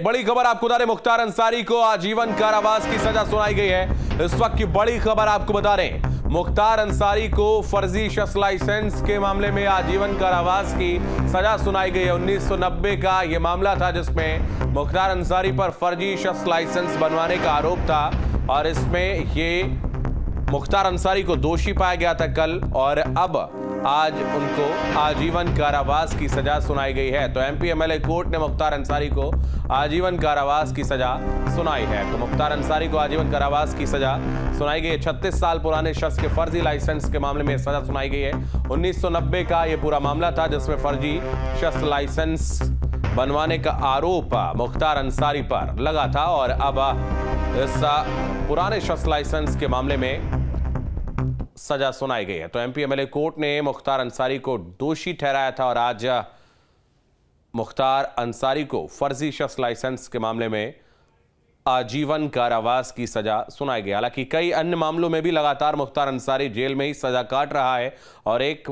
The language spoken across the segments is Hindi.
एक बड़ी खबर आपको बता रहे, मुख्तार अंसारी को आजीवन कारावास की सजा सुनाई गई है। इस वक्त की बड़ी खबर आपको बता रहे, मुख्तार अंसारी को फर्जी शख्स लाइसेंस के मामले में आजीवन कारावास की सजा सुनाई गई है। 1990 का यह मामला था जिसमें मुख्तार अंसारी पर फर्जी शख्स लाइसेंस बनवाने का आरोप था और इसमें ये मुख्तार अंसारी को दोषी पाया गया था कल, और अब आज उनको आजीवन कारावास की सजा सुनाई गई है। तो एमपी एमएलए कोर्ट ने मुख्तार अंसारी को आजीवन कारावास की सजा सुनाई है। तो मुख्तार अंसारी को आजीवन कारावास की सजा सुनाई गई है। 36 साल पुराने शख्स के फर्जी लाइसेंस के मामले में सजा सुनाई गई है। 1990 का यह पूरा मामला था जिसमें फर्जी शख्स लाइसेंस बनवाने का आरोप मुख्तार अंसारी पर लगा था और अब इस पुराने शख्स लाइसेंस के मामले में सजा सुनाई गई है। तो एमपी एमएलए कोर्ट ने मुख्तार अंसारी को दोषी ठहराया था और आज मुख्तार अंसारी को फर्जी शख्स लाइसेंस के मामले में आजीवन कारावास की सजा सुनाई गई। हालांकि कई अन्य मामलों में भी लगातार मुख्तार अंसारी जेल में ही सजा काट रहा है और एक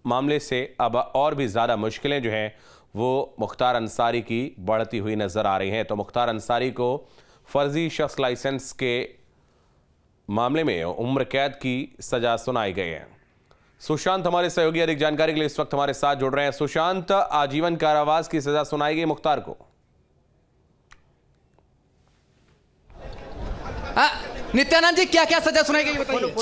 मामले से अब और भी ज्यादा मुश्किलें जो हैं वो मुख्तार अंसारी की बढ़ती हुई नजर आ रही हैं। तो मुख्तार अंसारी को फर्जी शख्स लाइसेंस के मामले में उम्र कैद की सजा सुनाई गई है। सुशांत हमारे सहयोगी अधिक जानकारी के लिए इस वक्त हमारे साथ जुड़ रहे हैं। सुशांत, आजीवन कारावास की सजा सुनाई गई मुख्तार को। नित्यानंद जी, क्या क्या सजा सुनाई गई बताइए।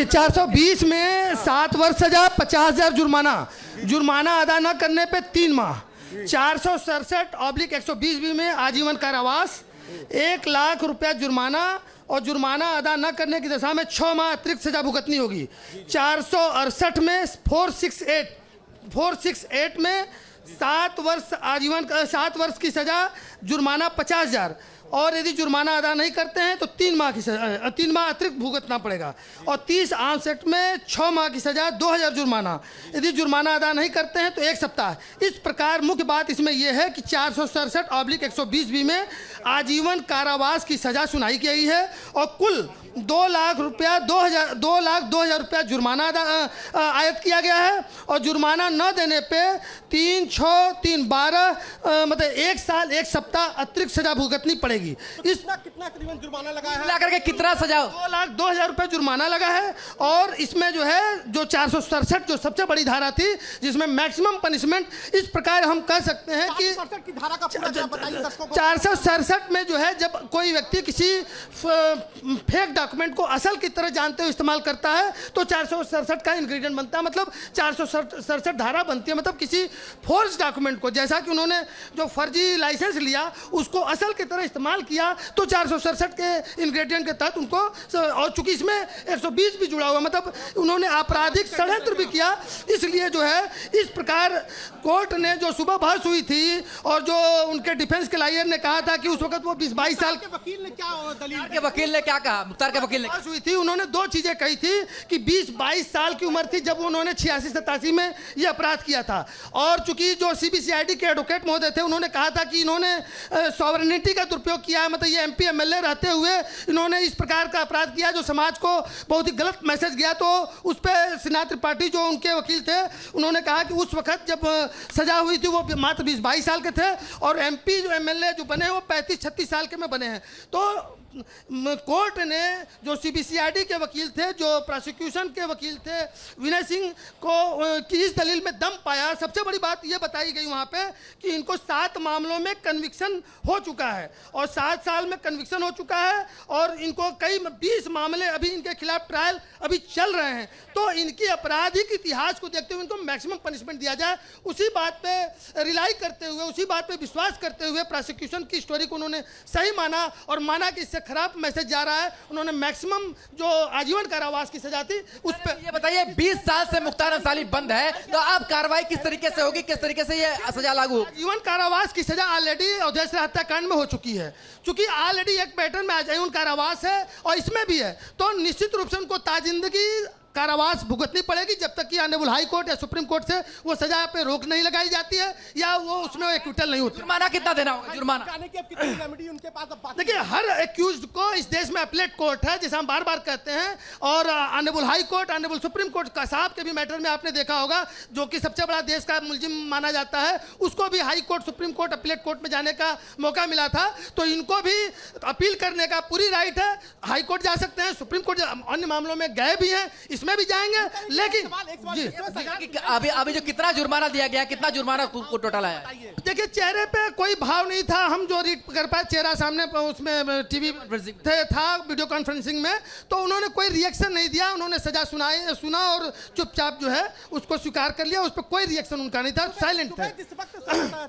420 में 7 वर्ष सजा, 50,000 जुर्माना अदा न करने पे 3 माह, 467/120 में आजीवन कारावास, 1 लाख रुपया जुर्माना और जुर्माना अदा न करने की दशा में 6 माह अतिरिक्त सजा भुगतनी होगी। 468 में 468 में 7 वर्ष की सजा, जुर्माना 50,000 और यदि जुर्माना अदा नहीं करते हैं तो 3 माह की सजा, 3 माह अतिरिक्त भुगतना पड़ेगा। और 30 आर्म्स एक्ट में 6 माह की सजा, 2,000 जुर्माना, यदि जुर्माना अदा नहीं करते हैं तो 1 सप्ताह। इस प्रकार मुख्य बात इसमें यह है कि 467/120 में आजीवन कारावास की सजा सुनाई गई है और कुल 2,02,000 रुपया जुर्माना आयत किया गया है और जुर्माना न देने पे 3, 6, 3, 12 मतलब 1 साल 1 सप्ताह अतिरिक्त सजा भुगतनी पड़ेगी। इस कितना करीबन जुर्माना लगा है? मिला करके कितना सजा? 2,02,000 रुपये जुर्माना लगा है और इसमें जो है जो 467 जो सबसे बड़ी धारा थी जिसमें मैक्सिमम पनिशमेंट, इस प्रकार हम कह सकते हैं कि 467 में जो है जब कोई व्यक्ति किसी फेक डॉक्यूमेंट को असल की तरह जानते हुए इस्तेमाल करता है तो 467 का इंग्रेडिएंट बनता है, मतलब 467 धारा बनती है। मतलब किसी फोर्ज डॉक्यूमेंट को, जैसा कि उन्होंने जो फर्जी लाइसेंस लिया उसको असल की तरह इस्तेमाल किया तो 467 के इंग्रेडिएंट के तहत उनको, और चूंकि इसमें 120 भी जुड़ा हुआ, मतलब उन्होंने आपराधिक षड्यंत्र भी किया। इसलिए जो है इस प्रकार कोर्ट ने जो सुबह बहस हुई थी और जो उनके डिफेंस के लॉयर ने कहा था कि उस वक्त वो 20-22 साल के वकील ने क्या क्या कहा, मुख्तार के वकील ने हुई थी, उन्होंने 2 चीजें कही थी कि 20-22 साल की उम्र थी जब उन्होंने 86-87 में ये अपराध किया था। और चूंकि जो सीबीसीआईडी के एडवोकेट महोदय थे उन्होंने कहा था कि इन्होंने सॉवरेनिटी का दुरुपयोग किया है, मतलब ये एमपी एमएलए रहते हुए इन्होंने इस प्रकार का अपराध किया जो समाज को बहुत ही गलत मैसेज गया। तो उस पर सिन्हा त्रिपाठी जो उनके वकील थे उन्होंने कहा कि उस वक्त जब सजा हुई थी वो मात्र 20-22 साल के थे और एमपी जो एमएलए जो बने वो 35-36 साल के में बने हैं। तो कोर्ट ने जो सीबीसीआईडी के वकील थे, जो प्रोसिक्यूशन के वकील थे, विनय सिंह को की इस दलील में दम पाया। सबसे बड़ी बात यह बताई गई वहाँ पे कि इनको 7 मामलों में कन्विक्शन हो चुका है और 7 साल में कन्विक्शन हो चुका है और इनको कई 20 मामले अभी इनके खिलाफ ट्रायल अभी चल रहे हैं। तो इनकी आपराधिक इतिहास को देखते हुए इनको मैक्सिमम पनिशमेंट दिया जाए, उसी बात पे रिलाई करते हुए, उसी बात पे विश्वास करते हुए प्रोसिक्यूशन की स्टोरी को उन्होंने सही माना और माना कि इससे खराब मैसेज जा रहा है। उन्होंने मैक्सिमम जो आजीवन कारावास की सजा थी उस पर। ये बताइए, 20 साल से मुख्तार अंसारी बंद है तो अब कार्रवाई किस तरीके से होगी, किस तरीके से ये सजा लागू होगी? आजीवन कारावास की सजा ऑलरेडी अवधेश हत्याकांड में हो चुकी है, चूंकि ऑलरेडी एक पैटर्न में आजीवन कारावास है और इसमें भी है, तो निश्चित रूप से उनको ताजिंदगी कारावास भुगतनी पड़ेगी जब तक कि ऑनरेबल हाई कोर्ट या सुप्रीम कोर्ट से वो सजा पे रोक नहीं लगाई जाती है या वो उसमें एक्विटल नहीं होती। जुर्माना कितना देना होगा? जुर्माना देखिए, हर एक्यूज्ड को इस देश में अपीलेट कोर्ट है, जैसे हम बार बार कहते हैं, और honourable high court, honourable supreme court का साहब के भी मैटर में आपने देखा होगा, जो कि सबसे बड़ा देश का मुलजिम माना जाता है, उसको भी high court, supreme court, appellate court में जाने का मौका मिला था। तो इनको भी अपील करने का पूरी राइट है, हाई कोर्ट जा सकते हैं, सुप्रीम कोर्ट अन्य मामलों में गए भी हैं, इसमें भी जाएंगे। लेकिन जी अभी जो कितना जुर्माना दिया गया, कितना जुर्माना टोटल आया? देखिए, चेहरे पे कोई भाव नहीं था, हम जो रीड कर पाए, चेहरा सामने उसमें टीवी था वीडियो कॉन्फ्रेंसिंग में, तो उन्होंने कोई रिएक्शन नहीं दिया, उन्होंने सजा सुना और चुपचाप जो है उसको स्वीकार कर लिया, उस पर कोई रिएक्शन उनका नहीं था, साइलेंट थे।